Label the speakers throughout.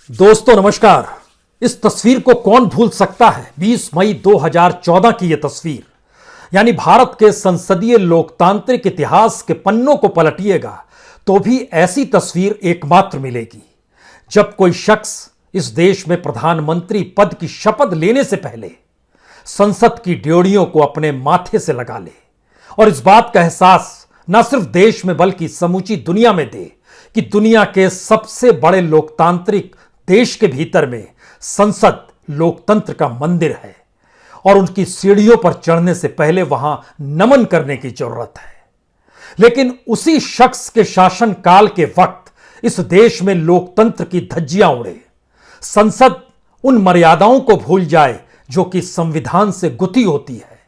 Speaker 1: दोस्तों नमस्कार। इस तस्वीर को कौन भूल सकता है। 20 मई 2014 की यह तस्वीर, यानी भारत के संसदीय लोकतांत्रिक इतिहास के पन्नों को पलटिएगा तो भी ऐसी तस्वीर एकमात्र मिलेगी जब कोई शख्स इस देश में प्रधानमंत्री पद की शपथ लेने से पहले संसद की ड्योढ़ियों को अपने माथे से लगा ले और इस बात का एहसास न सिर्फ देश में बल्कि समूची दुनिया में दे कि दुनिया के सबसे बड़े लोकतांत्रिक देश के भीतर में संसद लोकतंत्र का मंदिर है और उनकी सीढ़ियों पर चढ़ने से पहले वहां नमन करने की जरूरत है। लेकिन उसी शख्स के शासन काल के वक्त इस देश में लोकतंत्र की धज्जियां उड़े, संसद उन मर्यादाओं को भूल जाए जो कि संविधान से गुथी होती है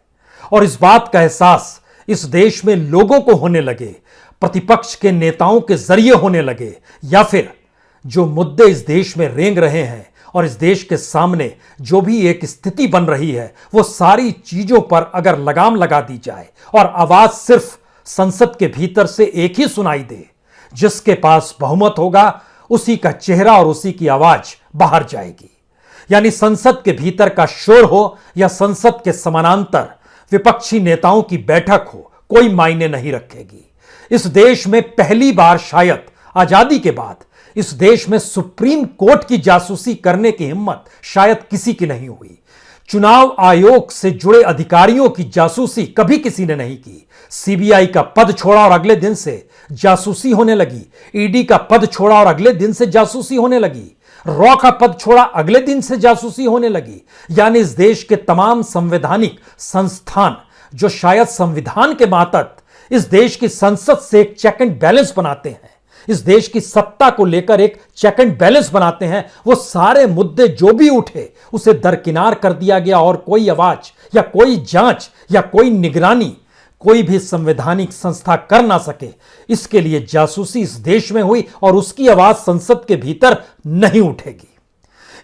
Speaker 1: और इस बात का एहसास इस देश में लोगों को होने लगे, प्रतिपक्ष के नेताओं के जरिए होने लगे, या फिर जो मुद्दे इस देश में रेंग रहे हैं और इस देश के सामने जो भी एक स्थिति बन रही है वो सारी चीजों पर अगर लगाम लगा दी जाए और आवाज सिर्फ संसद के भीतर से एक ही सुनाई दे, जिसके पास बहुमत होगा उसी का चेहरा और उसी की आवाज बाहर जाएगी। यानी संसद के भीतर का शोर हो या संसद के समानांतर विपक्षी नेताओं की बैठक हो, कोई मायने नहीं रखेगी। इस देश में पहली बार शायद आजादी के बाद इस देश में सुप्रीम कोर्ट की जासूसी करने की हिम्मत शायद किसी की नहीं हुई। चुनाव आयोग से जुड़े अधिकारियों की जासूसी कभी किसी ने नहीं की। सीबीआई का पद छोड़ा और अगले दिन से जासूसी होने लगी। ईडी का पद छोड़ा और अगले दिन से जासूसी होने लगी। रॉ का पद छोड़ा, अगले दिन से जासूसी होने लगी। यानी इस देश के तमाम संवैधानिक संस्थान जो शायद संविधान के मातहत इस देश की संसद से एक चेक एंड बैलेंस बनाते हैं, इस देश की सत्ता को लेकर एक चेक एंड बैलेंस बनाते हैं, वो सारे मुद्दे जो भी उठे उसे दरकिनार कर दिया गया और कोई आवाज या कोई जांच या कोई निगरानी कोई भी संवैधानिक संस्था कर ना सके। इसके लिए जासूसी इस देश में हुई और उसकी आवाज संसद के भीतर नहीं उठेगी।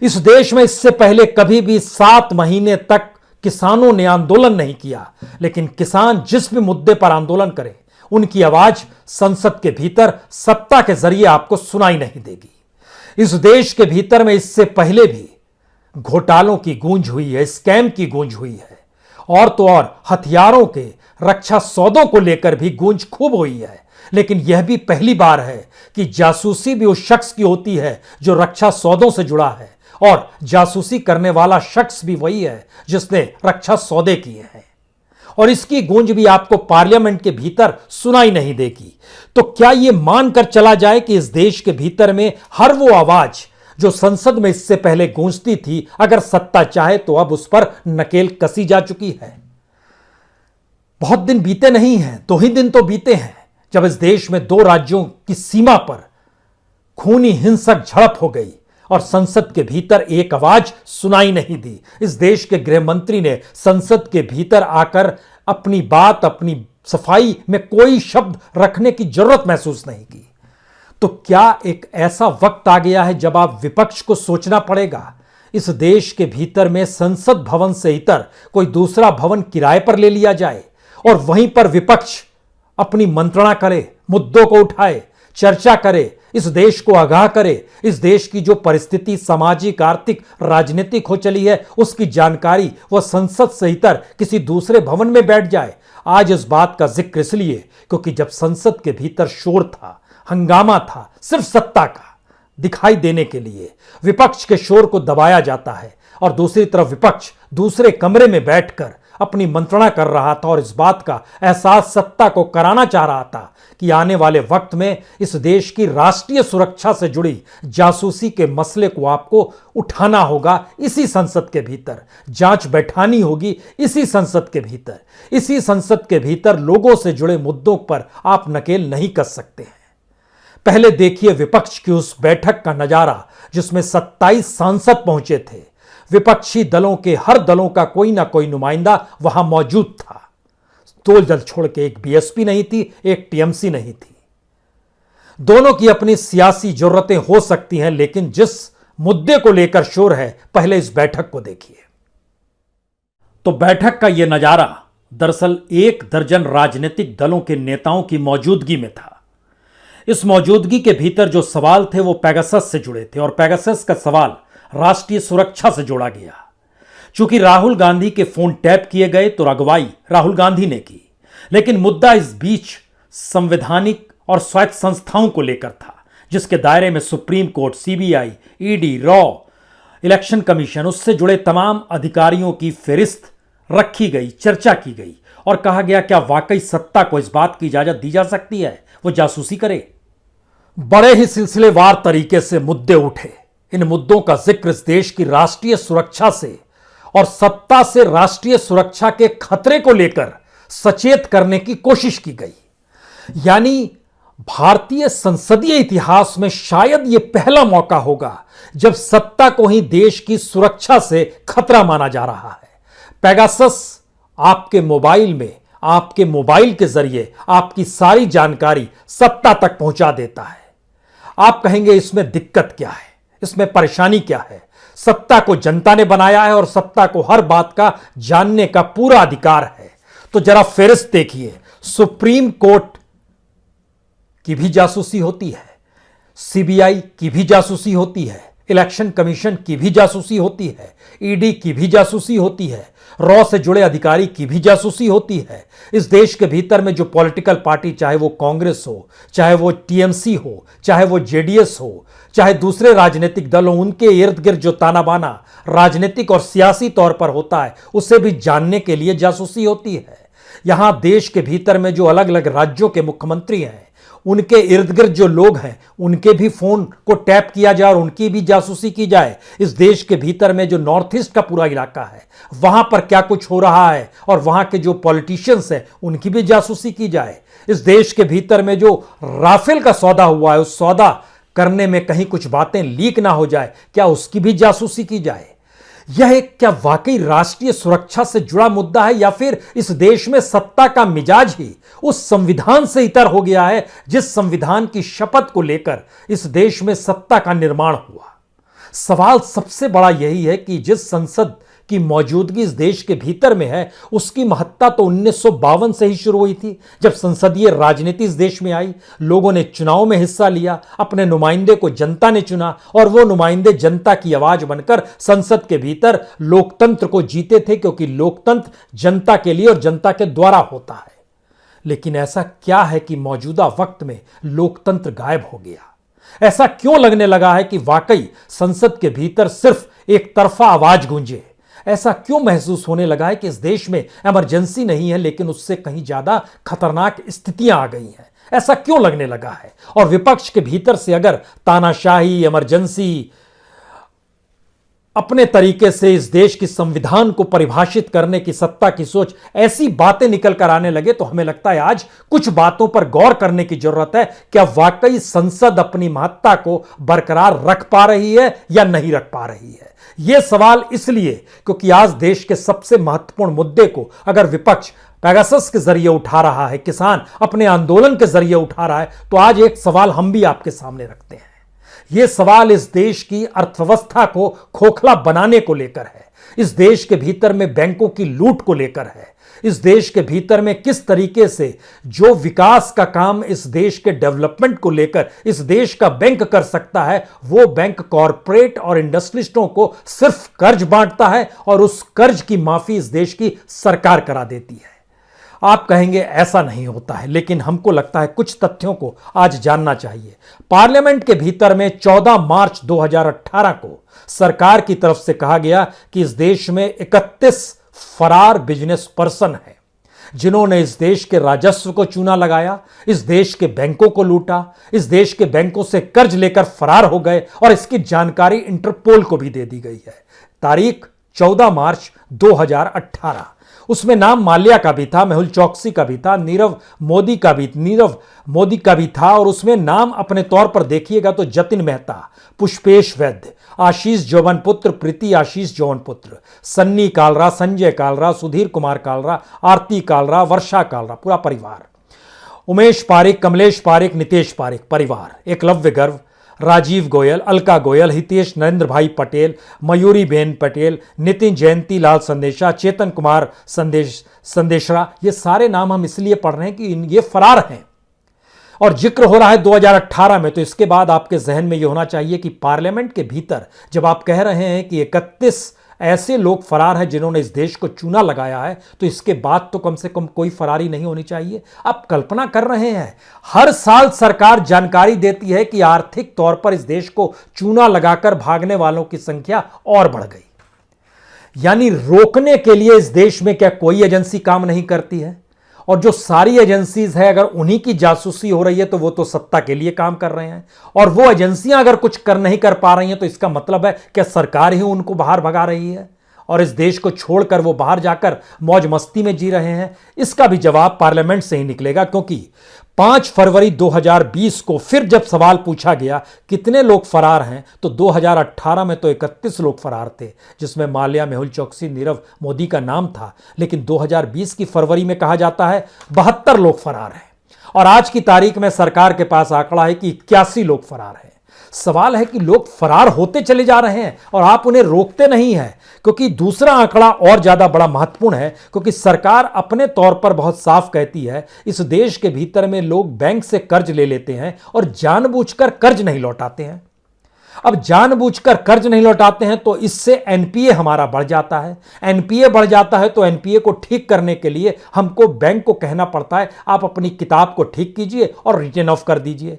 Speaker 1: इस देश में इससे पहले कभी भी 7 महीने तक किसानों ने आंदोलन नहीं किया, लेकिन किसान जिस भी मुद्दे पर आंदोलन करें उनकी आवाज संसद के भीतर सत्ता के जरिए आपको सुनाई नहीं देगी। इस देश के भीतर में इससे पहले भी घोटालों की गूंज हुई है, स्कैम की गूंज हुई है और तो और हथियारों के रक्षा सौदों को लेकर भी गूंज खूब हुई है। लेकिन यह भी पहली बार है कि जासूसी भी उस शख्स की होती है जो रक्षा सौदों से जुड़ा है और जासूसी करने वाला शख्स भी वही है जिसने रक्षा सौदे किए हैं और इसकी गूंज भी आपको पार्लियामेंट के भीतर सुनाई नहीं देगी। तो क्या यह मानकर चला जाए कि इस देश के भीतर में हर वो आवाज जो संसद में इससे पहले गूंजती थी, अगर सत्ता चाहे तो अब उस पर नकेल कसी जा चुकी है। बहुत दिन बीते नहीं हैं, 2 ही दिन तो बीते हैं जब इस देश में 2 राज्यों की सीमा पर खूनी हिंसक झड़प हो गई और संसद के भीतर एक आवाज सुनाई नहीं दी। इस देश के गृह मंत्री ने संसद के भीतर आकर अपनी बात, अपनी सफाई में कोई शब्द रखने की जरूरत महसूस नहीं की। तो क्या एक ऐसा वक्त आ गया है जब आप विपक्ष को सोचना पड़ेगा इस देश के भीतर में संसद भवन से इतर कोई दूसरा भवन किराए पर ले लिया जाए और वहीं पर विपक्ष अपनी मंत्रणा करे, मुद्दों को उठाए, चर्चा करे, इस देश को आगाह करे, इस देश की जो परिस्थिति सामाजिक, आर्थिक, राजनीतिक हो चली है उसकी जानकारी वह संसद से इतर किसी दूसरे भवन में बैठ जाए। आज इस बात का जिक्र इसलिए क्योंकि जब संसद के भीतर शोर था, हंगामा था, सिर्फ सत्ता का दिखाई देने के लिए विपक्ष के शोर को दबाया जाता है और दूसरी तरफ विपक्ष दूसरे कमरे में बैठकर अपनी मंत्रणा कर रहा था और इस बात का एहसास सत्ता को कराना चाह रहा था कि आने वाले वक्त में इस देश की राष्ट्रीय सुरक्षा से जुड़ी जासूसी के मसले को आपको उठाना होगा इसी संसद के भीतर, जांच बैठानी होगी इसी संसद के भीतर। इसी संसद के भीतर लोगों से जुड़े मुद्दों पर आप नकेल नहीं कस सकते हैं। पहले देखिए विपक्ष की उस बैठक का नजारा जिसमें 27 सांसद पहुंचे थे। विपक्षी दलों के हर दलों का कोई ना कोई नुमाइंदा वहां मौजूद था। 2 दल छोड़ के एक बीएसपी नहीं थी, एक टीएमसी नहीं थी। दोनों की अपनी सियासी जरूरतें हो सकती हैं, लेकिन जिस मुद्दे को लेकर शोर है, पहले इस बैठक को देखिए। तो बैठक का यह नजारा दरअसल 1 दर्जन राजनीतिक दलों के नेताओं की मौजूदगी में था। इस मौजूदगी के भीतर जो सवाल थे वो पेगासस से जुड़े थे और पेगासस का सवाल राष्ट्रीय सुरक्षा से जोड़ा गया। चूंकि राहुल गांधी के फोन टैप किए गए तो अगुवाई राहुल गांधी ने की, लेकिन मुद्दा इस बीच संवैधानिक और स्वायत्त संस्थाओं को लेकर था, जिसके दायरे में supreme court, CBI, ED, raw, election commission, उससे जुड़े तमाम अधिकारियों की फेरिस्त रखी गई, चर्चा की गई और कहा गया क्या वाकई सत्ता को इस बात की इजाजत दी जा सकती है वो जासूसी करे। बड़े ही सिलसिलेवार तरीके से मुद्दे उठे। इन मुद्दों का जिक्र इस देश की राष्ट्रीय सुरक्षा से और सत्ता से राष्ट्रीय सुरक्षा के खतरे को लेकर सचेत करने की कोशिश की गई। यानी भारतीय संसदीय इतिहास में शायद यह पहला मौका होगा जब सत्ता को ही देश की सुरक्षा से खतरा माना जा रहा है। पेगासस आपके मोबाइल में, आपके मोबाइल के जरिए आपकी सारी जानकारी सत्ता तक पहुंचा देता है। आप कहेंगे इसमें दिक्कत क्या है, इसमें परेशानी क्या है? सत्ता को जनता ने बनाया है और सत्ता को हर बात का जानने का पूरा अधिकार है। तो जरा फेरिस्त देखिए, सुप्रीम कोर्ट की भी जासूसी होती है, सीबीआई की भी जासूसी होती है, इलेक्शन कमीशन की भी जासूसी होती है, ईडी की भी जासूसी होती है, रॉ से जुड़े अधिकारी की भी जासूसी होती है। इस देश के भीतर में जो पॉलिटिकल पार्टी, चाहे वो कांग्रेस हो, चाहे वो टीएमसी हो, चाहे वो जेडीएस हो, चाहे दूसरे राजनीतिक दल हो, उनके इर्द गिर्द जो ताना बाना राजनीतिक और सियासी तौर पर होता है उसे भी जानने के लिए जासूसी होती है। यहां देश के भीतर में जो अलग अलग राज्यों के मुख्यमंत्री हैं, उनके इर्द गिर्द जो लोग हैं, उनके भी फोन को टैप किया जाए और उनकी भी जासूसी की जाए। इस देश के भीतर में जो नॉर्थ ईस्ट का पूरा इलाका है, वहां पर क्या कुछ हो रहा है और वहां के जो पॉलिटिशियंस हैं उनकी भी जासूसी की जाए। इस देश के भीतर में जो राफेल का सौदा हुआ है, उस सौदा करने में कहीं कुछ बातें लीक ना हो जाए, क्या उसकी भी जासूसी की जाए? यह एक क्या वाकई राष्ट्रीय सुरक्षा से जुड़ा मुद्दा है या फिर इस देश में सत्ता का मिजाज ही उस संविधान से इतर हो गया है जिस संविधान की शपथ को लेकर इस देश में सत्ता का निर्माण हुआ? सवाल सबसे बड़ा यही है कि जिस संसद की मौजूदगी इस देश के भीतर में है, उसकी महत्ता तो 1952 से ही शुरू हुई थी, जब संसदीय राजनीति इस देश में आई। लोगों ने चुनाव में हिस्सा लिया, अपने नुमाइंदे को जनता ने चुना और वो नुमाइंदे जनता की आवाज बनकर संसद के भीतर लोकतंत्र को जीते थे, क्योंकि लोकतंत्र जनता के लिए और जनता के द्वारा होता है। लेकिन ऐसा क्या है कि मौजूदा वक्त में लोकतंत्र गायब हो गया? ऐसा क्यों लगने लगा है कि वाकई संसद के भीतर सिर्फ एक तरफा आवाज गूंजे? ऐसा क्यों महसूस होने लगा है कि इस देश में इमरजेंसी नहीं है, लेकिन उससे कहीं ज्यादा खतरनाक स्थितियां आ गई हैं? ऐसा क्यों लगने लगा है? और विपक्ष के भीतर से अगर तानाशाही, इमरजेंसी, अपने तरीके से इस देश की संविधान को परिभाषित करने की सत्ता की सोच, ऐसी बातें निकल कर आने लगे तो हमें लगता है आज कुछ बातों पर गौर करने की जरूरत है। क्या वाकई संसद अपनी महत्ता को बरकरार रख पा रही है या नहीं रख पा रही है? यह सवाल इसलिए क्योंकि आज देश के सबसे महत्वपूर्ण मुद्दे को अगर विपक्ष पेगासस के जरिए उठा रहा है, किसान अपने आंदोलन के जरिए उठा रहा है, तो आज एक सवाल हम भी आपके सामने रखते हैं। यह सवाल इस देश की अर्थव्यवस्था को खोखला बनाने को लेकर है, इस देश के भीतर में बैंकों की लूट को लेकर है, इस देश के भीतर में किस तरीके से जो विकास का काम इस देश के डेवलपमेंट को लेकर इस देश का बैंक कर सकता है, वो बैंक कॉरपोरेट और इंडस्ट्रियलिस्टों को सिर्फ कर्ज बांटता है और उस कर्ज की माफी इस देश की सरकार करा देती है। आप कहेंगे ऐसा नहीं होता है, लेकिन हमको लगता है कुछ तथ्यों को आज जानना चाहिए। पार्लियामेंट के भीतर में 14 मार्च 2018 को सरकार की तरफ से कहा गया कि इस देश में 31 फरार बिजनेस पर्सन हैं, जिन्होंने इस देश के राजस्व को चूना लगाया, इस देश के बैंकों को लूटा, इस देश के बैंकों से कर्ज लेकर फरार हो गए और इसकी जानकारी इंटरपोल को भी दे दी गई है। तारीख 14 मार्च 2018। उसमें नाम माल्या का भी था, मेहुल चौकसी का भी था, नीरव मोदी का भी था और उसमें नाम अपने तौर पर देखिएगा तो जतिन मेहता, पुष्पेश वैद्य, आशीष जौवनपुत्र, प्रीति आशीष जौवनपुत्र, सन्नी कालरा, संजय कालरा, सुधीर कुमार कालरा, आरती कालरा, वर्षा कालरा, पूरा परिवार, उमेश पारिक, कमलेश पारिक, नितेश पारिक परिवार, एकलव्य गर्व, राजीव गोयल, अलका गोयल, हितेश नरेंद्र भाई पटेल, मयूरी बेन पटेल, नितिन जयंती लाल संदेशा, चेतन कुमार संदेशरा, ये सारे नाम हम इसलिए पढ़ रहे हैं कि ये फरार हैं। और जिक्र हो रहा है 2018 में, तो इसके बाद आपके जहन में यह होना चाहिए कि पार्लियामेंट के भीतर जब आप कह रहे हैं कि 31 ऐसे लोग फरार हैं जिन्होंने इस देश को चूना लगाया है, तो इसके बाद तो कम से कम कोई फरारी नहीं होनी चाहिए। आप कल्पना कर रहे हैं, हर साल सरकार जानकारी देती है कि आर्थिक तौर पर इस देश को चूना लगाकर भागने वालों की संख्या और बढ़ गई। यानी रोकने के लिए इस देश में क्या कोई एजेंसी काम नहीं करती है? और जो सारी एजेंसीज है, अगर उन्हीं की जासूसी हो रही है तो वो तो सत्ता के लिए काम कर रहे हैं। और वो एजेंसियां अगर कुछ नहीं कर पा रही हैं तो इसका मतलब है क्या सरकार ही उनको बाहर भगा रही है और इस देश को छोड़कर वो बाहर जाकर मौज मस्ती में जी रहे हैं? इसका भी जवाब पार्लियामेंट से ही निकलेगा, क्योंकि 5 फरवरी 2020 को फिर जब सवाल पूछा गया कितने लोग फरार हैं, तो 2018 में तो 31 लोग फरार थे, जिसमें माल्या, मेहुल चोकसी, नीरव मोदी का नाम था। लेकिन 2020 की फरवरी में कहा जाता है 72 लोग फरार हैं और आज की तारीख में सरकार के पास आंकड़ा है कि 81 लोग फरार हैं। सवाल है कि लोग फरार होते चले जा रहे हैं और आप उन्हें रोकते नहीं हैं, क्योंकि दूसरा आंकड़ा और ज्यादा बड़ा महत्वपूर्ण है, क्योंकि सरकार अपने तौर पर बहुत साफ कहती है इस देश के भीतर में लोग बैंक से कर्ज ले लेते हैं और जानबूझकर कर्ज नहीं लौटाते हैं। अब जानबूझकर कर्ज नहीं लौटाते हैं तो इससे एनपीए हमारा बढ़ जाता है। एनपीए बढ़ जाता है तो एनपीए को ठीक करने के लिए हमको बैंक को कहना पड़ता है आप अपनी किताब को ठीक कीजिए और रिटर्न ऑफ कर दीजिए।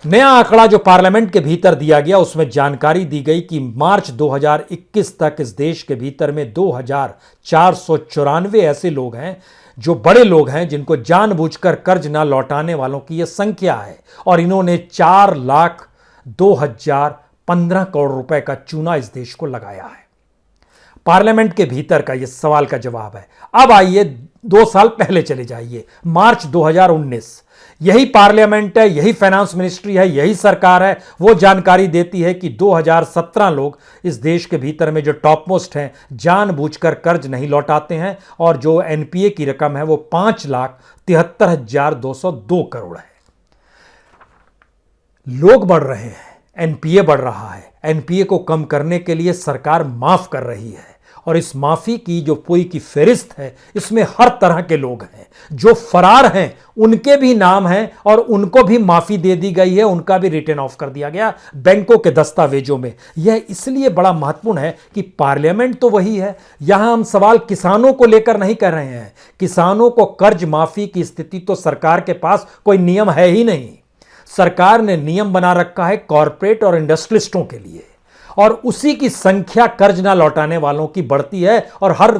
Speaker 1: नया आंकड़ा जो पार्लियामेंट के भीतर दिया गया उसमें जानकारी दी गई कि मार्च 2021 तक इस देश के भीतर में 2494 ऐसे लोग हैं जो बड़े लोग हैं जिनको जानबूझकर कर्ज ना लौटाने वालों की यह संख्या है और इन्होंने 4,02,015 करोड़ रुपए का चूना इस देश को लगाया है। पार्लियामेंट के भीतर का यह सवाल का जवाब है। अब आइए 2 साल पहले चले जाइए, मार्च 2019। यही पार्लियामेंट है, यही फाइनेंस मिनिस्ट्री है, यही सरकार है, वो जानकारी देती है कि 2017 लोग इस देश के भीतर में जो टॉप मोस्ट हैं जानबूझकर कर्ज नहीं लौटाते हैं और जो एनपीए की रकम है वो 5,73,202 करोड़ है। लोग बढ़ रहे हैं, एनपीए बढ़ रहा है। एनपीए को कम करने के लिए सरकार माफ कर रही है और इस माफी की जो पूरी की फेरिस्त है इसमें हर तरह के लोग हैं। जो फरार हैं उनके भी नाम हैं और उनको भी माफी दे दी गई है, उनका भी रिटर्न ऑफ कर दिया गया बैंकों के दस्तावेजों में। यह इसलिए बड़ा महत्वपूर्ण है कि पार्लियामेंट तो वही है, यहां हम सवाल किसानों को लेकर नहीं कर रहे हैं। किसानों को कर्ज माफी की स्थिति तो सरकार के पास कोई नियम है ही नहीं। सरकार ने नियम बना रखा है कॉरपोरेट और इंडस्ट्रियलिस्टों के लिए और उसी की संख्या कर्ज ना लौटाने वालों की बढ़ती है। और हर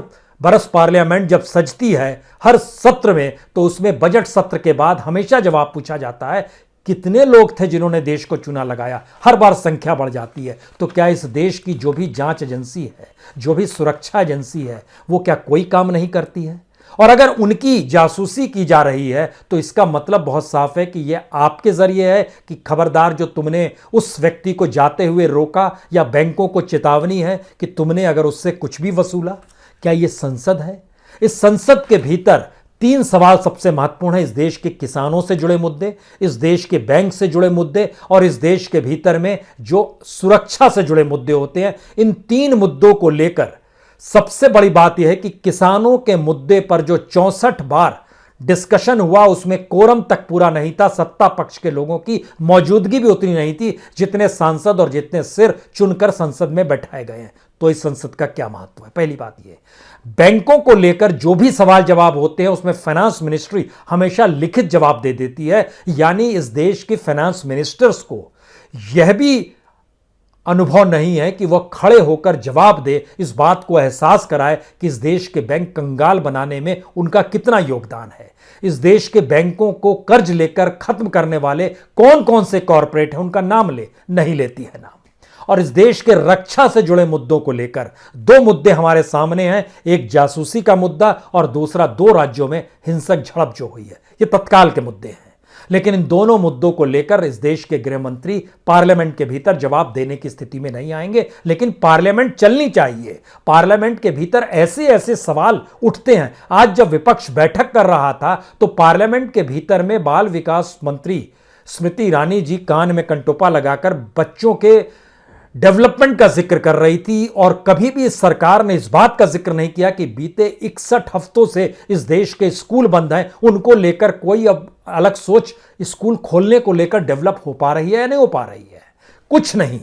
Speaker 1: बरस पार्लियामेंट जब सजती है हर सत्र में, तो उसमें बजट सत्र के बाद हमेशा जवाब पूछा जाता है कितने लोग थे जिन्होंने देश को चूना लगाया। हर बार संख्या बढ़ जाती है। तो क्या इस देश की जो भी जांच एजेंसी है, जो भी सुरक्षा एजेंसी है, वो क्या कोई काम नहीं करती है? और अगर उनकी जासूसी की जा रही है तो इसका मतलब बहुत साफ है कि यह आपके जरिए है कि खबरदार, जो तुमने उस व्यक्ति को जाते हुए रोका, या बैंकों को चेतावनी है कि तुमने अगर उससे कुछ भी वसूला। क्या यह संसद है? इस संसद के भीतर 3 सवाल सबसे महत्वपूर्ण है। इस देश के किसानों से जुड़े मुद्दे, इस देश के बैंक से जुड़े मुद्दे और इस देश के भीतर में जो सुरक्षा से जुड़े मुद्दे होते हैं। इन 3 मुद्दों को लेकर सबसे बड़ी बात यह है कि किसानों के मुद्दे पर जो 64 बार डिस्कशन हुआ उसमें कोरम तक पूरा नहीं था। सत्ता पक्ष के लोगों की मौजूदगी भी उतनी नहीं थी जितने सांसद और जितने सिर चुनकर संसद में बैठाए गए हैं। तो इस संसद का क्या महत्व है? पहली बात यह, बैंकों को लेकर जो भी सवाल जवाब होते हैं उसमें फाइनेंस मिनिस्ट्री हमेशा लिखित जवाब दे देती है। यानी इस देश के फाइनेंस मिनिस्टर्स को यह भी अनुभव नहीं है कि वह खड़े होकर जवाब दे, इस बात को एहसास कराए कि इस देश के बैंक कंगाल बनाने में उनका कितना योगदान है। इस देश के बैंकों को कर्ज लेकर खत्म करने वाले कौन कौन से कॉरपोरेट हैं उनका नाम नहीं लेती है नाम। और इस देश के रक्षा से जुड़े मुद्दों को लेकर 2 मुद्दे हमारे सामने हैं, एक जासूसी का मुद्दा और दूसरा 2 राज्यों में हिंसक झड़प जो हुई है। ये तत्काल के मुद्दे हैं, लेकिन इन दोनों मुद्दों को लेकर इस देश के गृह मंत्री पार्लियामेंट के भीतर जवाब देने की स्थिति में नहीं आएंगे। लेकिन पार्लियामेंट चलनी चाहिए। पार्लियामेंट के भीतर ऐसे ऐसे सवाल उठते हैं। आज जब विपक्ष बैठक कर रहा था तो पार्लियामेंट के भीतर में बाल विकास मंत्री स्मृति ईरानी जी कान में कंटोपा लगाकर बच्चों के डेवलपमेंट का जिक्र कर रही थी और कभी भी इस सरकार ने इस बात का जिक्र नहीं किया कि बीते 61 हफ्तों से इस देश के स्कूल बंद हैं, उनको लेकर कोई अब अलग सोच स्कूल खोलने को लेकर डेवलप हो पा रही है या नहीं हो पा रही है, कुछ नहीं।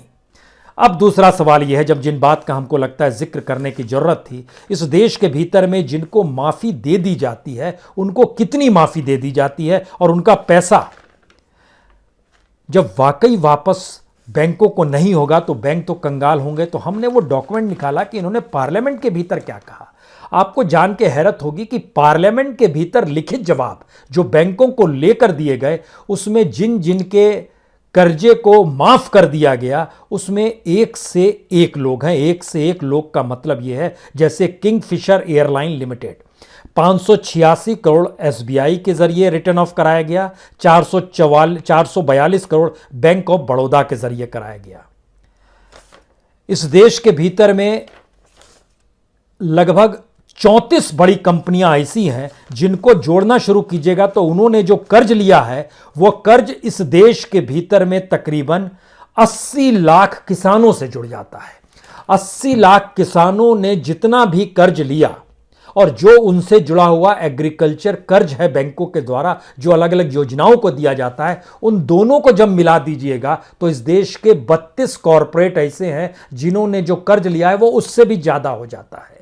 Speaker 1: अब दूसरा सवाल यह है, जब जिन बात का हमको लगता है जिक्र करने की जरूरत थी, इस देश के भीतर में जिनको माफी दे दी जाती है उनको कितनी माफी दे दी जाती है और उनका पैसा जब वाकई वापस बैंकों को नहीं होगा तो बैंक तो कंगाल होंगे। तो हमने वो डॉक्यूमेंट निकाला कि इन्होंने पार्लियामेंट के भीतर क्या कहा। आपको जान के हैरत होगी कि पार्लियामेंट के भीतर लिखित जवाब जो बैंकों को लेकर दिए गए, उसमें जिन जिन के कर्जे को माफ कर दिया गया उसमें एक से एक लोग हैं। एक से एक लोग का मतलब यह है जैसे Kingfisher airline limited 586 crore SBI के जरिए रिटर्न ऑफ कराया गया, 442 करोड़ बैंक ऑफ बड़ौदा के जरिए कराया गया। इस देश के भीतर में लगभग 34 बड़ी कंपनियां ऐसी हैं जिनको जोड़ना शुरू कीजिएगा तो उन्होंने जो कर्ज लिया है वो कर्ज इस देश के भीतर में तकरीबन 80 लाख किसानों से जुड़ जाता है। 80 लाख किसानों ने जितना भी कर्ज लिया और जो उनसे जुड़ा हुआ एग्रीकल्चर कर्ज है बैंकों के द्वारा जो अलग अलग योजनाओं को दिया जाता है, उन दोनों को जब मिला दीजिएगा तो इस देश के 32 कॉरपोरेट ऐसे हैं जिन्होंने जो कर्ज लिया है वो उससे भी ज्यादा हो जाता है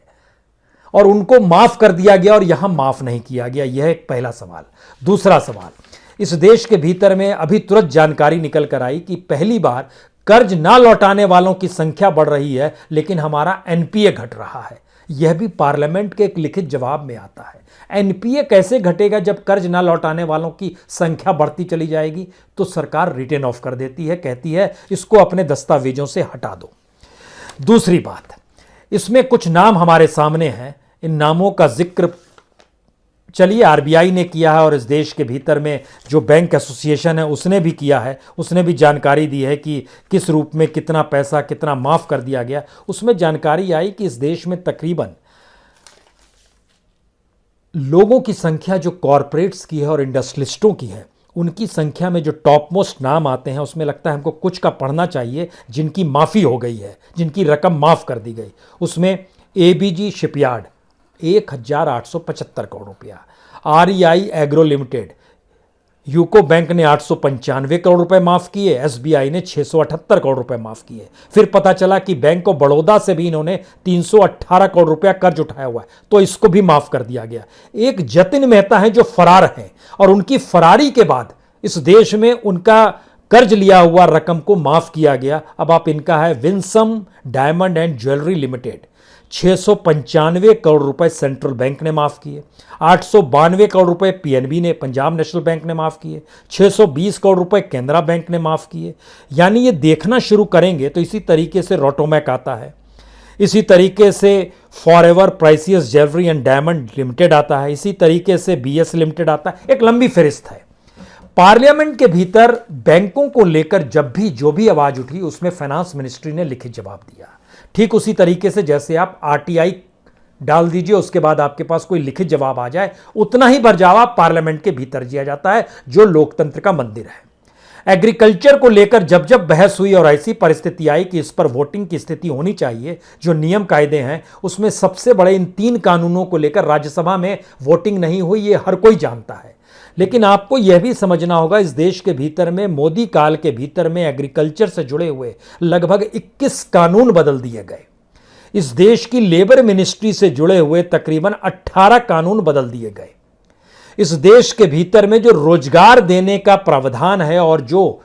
Speaker 1: और उनको माफ कर दिया गया और यहां माफ नहीं किया गया। यह एक पहला सवाल। दूसरा सवाल, इस देश के भीतर में अभी तुरंत जानकारी निकल कर आई कि पहली बार कर्ज ना लौटाने वालों की संख्या बढ़ रही है लेकिन हमारा एनपीए घट रहा है। यह भी पार्लियामेंट के एक लिखित जवाब में आता है। एनपीए कैसे घटेगा जब कर्ज ना लौटाने वालों की संख्या बढ़ती चली जाएगी? तो सरकार रिटर्न ऑफ कर देती है, कहती है इसको अपने दस्तावेजों से हटा दो। दूसरी बात, इसमें कुछ नाम हमारे सामने हैं, इन नामों का जिक्र चलिए आरबीआई ने किया है और इस देश के भीतर में जो बैंक एसोसिएशन है उसने भी किया है, उसने भी जानकारी दी है कि किस रूप में कितना पैसा कितना माफ कर दिया गया। उसमें जानकारी आई कि इस देश में तकरीबन लोगों की संख्या जो कॉरपोरेट्स की है और इंडस्ट्रियलिस्टों की है, उनकी संख्या में जो टॉप मोस्ट नाम आते हैं उसमें लगता है हमको कुछ का पढ़ना चाहिए जिनकी माफ़ी हो गई है, जिनकी रकम माफ़ कर दी गई। उसमें एबीजी शिपयार्ड 1875 करोड़ रुपया, आरईआई एग्रो लिमिटेड, यूको बैंक ने 895 करोड़ रुपए माफ किए, एसबीआई ने 678 करोड़ रुपए माफ किए। फिर पता चला कि बैंक ऑफ बड़ौदा से भी इन्होंने 318 करोड़ रुपया कर्ज उठाया हुआ है तो इसको भी माफ कर दिया गया। एक जतिन मेहता है जो फरार हैं और उनकी फरारी के बाद इस देश में उनका कर्ज लिया हुआ रकम को माफ किया गया। अब आप इनका है Winsome diamond and jewellery limited, 695 crore रुपए सेंट्रल बैंक ने माफ किए, 892 करोड़ रुपए पीएनबी ने पंजाब नेशनल बैंक ने माफ किए, 620 करोड़ रुपए केनरा बैंक ने माफ किए। यानी ये देखना शुरू करेंगे तो इसी तरीके से रोटोमैक आता है, इसी तरीके से forever precious jewellery and diamond limited आता है, इसी तरीके से बीएस लिमिटेड आता है, एक लंबी फहरिस्त है। पार्लियामेंट के भीतर बैंकों को लेकर जब भी जो भी आवाज उठी उसमें फाइनेंस मिनिस्ट्री ने लिखित जवाब दिया। ठीक उसी तरीके से जैसे आप आरटीआई डाल दीजिए उसके बाद आपके पास कोई लिखित जवाब आ जाए, उतना ही बरजावा पार्लियामेंट के भीतर दिया जाता है जो लोकतंत्र का मंदिर है। एग्रीकल्चर को लेकर जब जब बहस हुई और ऐसी परिस्थिति आई कि इस पर वोटिंग की स्थिति होनी चाहिए, जो नियम कायदे हैं उसमें सबसे बड़े इन 3 कानूनों को लेकर राज्यसभा में वोटिंग नहीं हुई, ये हर कोई जानता है। लेकिन आपको यह भी समझना होगा इस देश के भीतर में मोदी काल के भीतर में एग्रीकल्चर से जुड़े हुए लगभग 21 कानून बदल दिए गए। इस देश की लेबर मिनिस्ट्री से जुड़े हुए तकरीबन 18 कानून बदल दिए गए। इस देश के भीतर में जो रोजगार देने का प्रावधान है और जो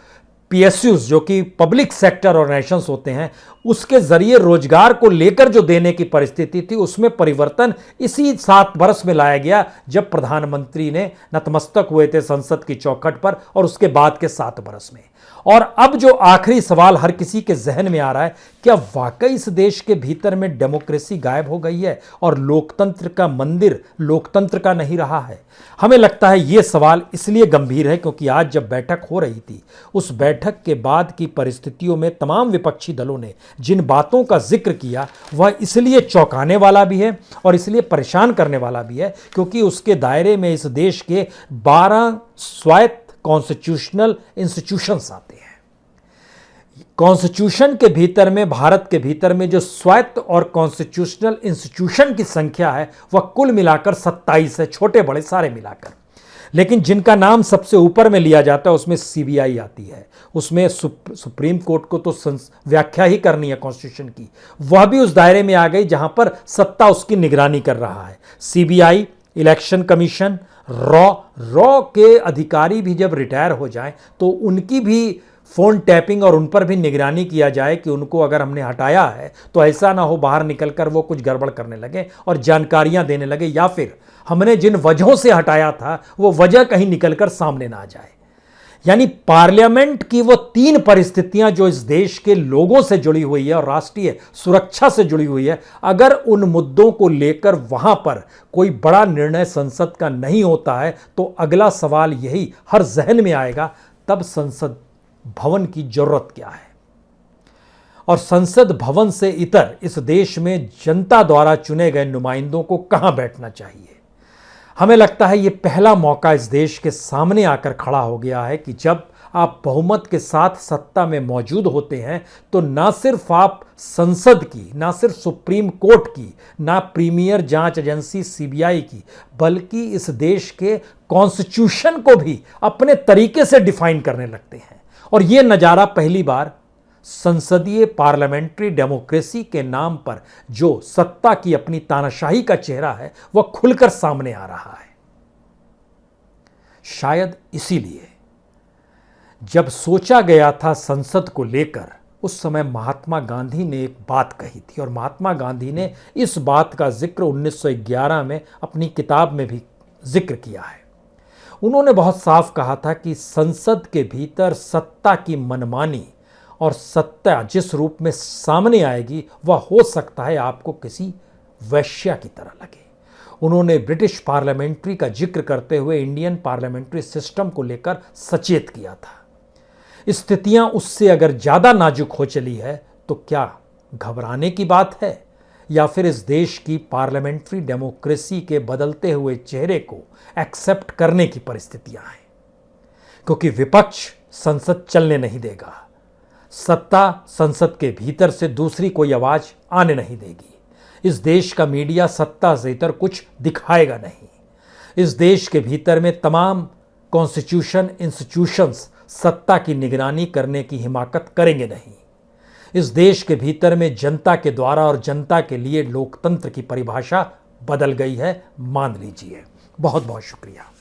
Speaker 1: पीएसयूज जो कि पब्लिक सेक्टर ऑर्गेनाइजेशंस होते हैं उसके जरिए रोजगार को लेकर जो देने की परिस्थिति थी उसमें परिवर्तन इसी 7 वर्ष में लाया गया जब प्रधानमंत्री ने नतमस्तक हुए थे संसद की चौखट पर और उसके बाद के 7 वर्ष में। और अब जो आखिरी सवाल हर किसी के जहन में आ रहा है, क्या वाकई इस देश के भीतर में डेमोक्रेसी गायब हो गई है और लोकतंत्र का मंदिर लोकतंत्र का नहीं रहा है? हमें लगता है यह सवाल इसलिए गंभीर है क्योंकि आज जब बैठक हो रही थी उस बैठक के बाद की परिस्थितियों में तमाम विपक्षी दलों ने जिन बातों का जिक्र किया वह इसलिए चौंकाने वाला भी है और इसलिए परेशान करने वाला भी है क्योंकि उसके दायरे में इस देश के 12 स्वायत्त कॉन्स्टिट्यूशनल इंस्टीट्यूशंस आते हैं। कॉन्स्टिट्यूशन के भीतर में, भारत के भीतर में जो स्वायत्त और कॉन्स्टिट्यूशनल इंस्टीट्यूशन की संख्या है वह कुल मिलाकर 27 है, छोटे बड़े सारे मिलाकर। लेकिन जिनका नाम सबसे ऊपर में लिया जाता है उसमें सीबीआई आती है। उसमें सुप्रीम कोर्ट को तो व्याख्या ही करनी है कॉन्स्टिट्यूशन की, वह भी उस दायरे में आ गई जहां पर सत्ता उसकी निगरानी कर रहा है। सीबीआई, इलेक्शन कमीशन, रॉ के अधिकारी भी जब रिटायर हो जाएं तो उनकी भी फ़ोन टैपिंग और उन पर भी निगरानी किया जाए कि उनको अगर हमने हटाया है तो ऐसा ना हो बाहर निकलकर वो कुछ गड़बड़ करने लगे और जानकारियां देने लगे, या फिर हमने जिन वजहों से हटाया था वो वजह कहीं निकलकर सामने ना आ जाए। यानी पार्लियामेंट की वो 3 परिस्थितियां जो इस देश के लोगों से जुड़ी हुई है और राष्ट्रीय सुरक्षा से जुड़ी हुई है, अगर उन मुद्दों को लेकर वहां पर कोई बड़ा निर्णय संसद का नहीं होता है तो अगला सवाल यही हर जहन में आएगा, तब संसद भवन की जरूरत क्या है। और संसद भवन से इतर इस देश में जनता द्वारा चुने गए नुमाइंदों को कहां बैठना चाहिए। हमें लगता है यह पहला मौका इस देश के सामने आकर खड़ा हो गया है कि जब आप बहुमत के साथ सत्ता में मौजूद होते हैं तो ना सिर्फ आप संसद की, ना सिर्फ सुप्रीम कोर्ट की, ना प्रीमियर जांच एजेंसी सीबीआई की, बल्कि इस देश के कॉन्स्टिट्यूशन को भी अपने तरीके से डिफाइन करने लगते हैं। और यह नज़ारा पहली बार संसदीय पार्लियामेंट्री डेमोक्रेसी के नाम पर जो सत्ता की अपनी तानाशाही का चेहरा है वह खुलकर सामने आ रहा है। शायद इसीलिए जब सोचा गया था संसद को लेकर, उस समय महात्मा गांधी ने एक बात कही थी और महात्मा गांधी ने इस बात का जिक्र 1911 में अपनी किताब में भी जिक्र किया है। उन्होंने बहुत साफ कहा था कि संसद के भीतर सत्ता की मनमानी और सत्ता जिस रूप में सामने आएगी वह हो सकता है आपको किसी वैश्या की तरह लगे। उन्होंने ब्रिटिश पार्लियामेंट्री का जिक्र करते हुए इंडियन पार्लियामेंट्री सिस्टम को लेकर सचेत किया था। स्थितियां उससे अगर ज़्यादा नाजुक हो चली है तो क्या घबराने की बात है, या फिर इस देश की पार्लियामेंट्री डेमोक्रेसी के बदलते हुए चेहरे को एक्सेप्ट करने की परिस्थितियां हैं। क्योंकि विपक्ष संसद चलने नहीं देगा, सत्ता संसद के भीतर से दूसरी कोई आवाज आने नहीं देगी, इस देश का मीडिया सत्ता से इतर कुछ दिखाएगा नहीं, इस देश के भीतर में तमाम कॉन्स्टिट्यूशन इंस्टीट्यूशंस सत्ता की निगरानी करने की हिमाकत करेंगे नहीं, इस देश के भीतर में जनता के द्वारा और जनता के लिए लोकतंत्र की परिभाषा बदल गई है, मान लीजिए। बहुत बहुत शुक्रिया।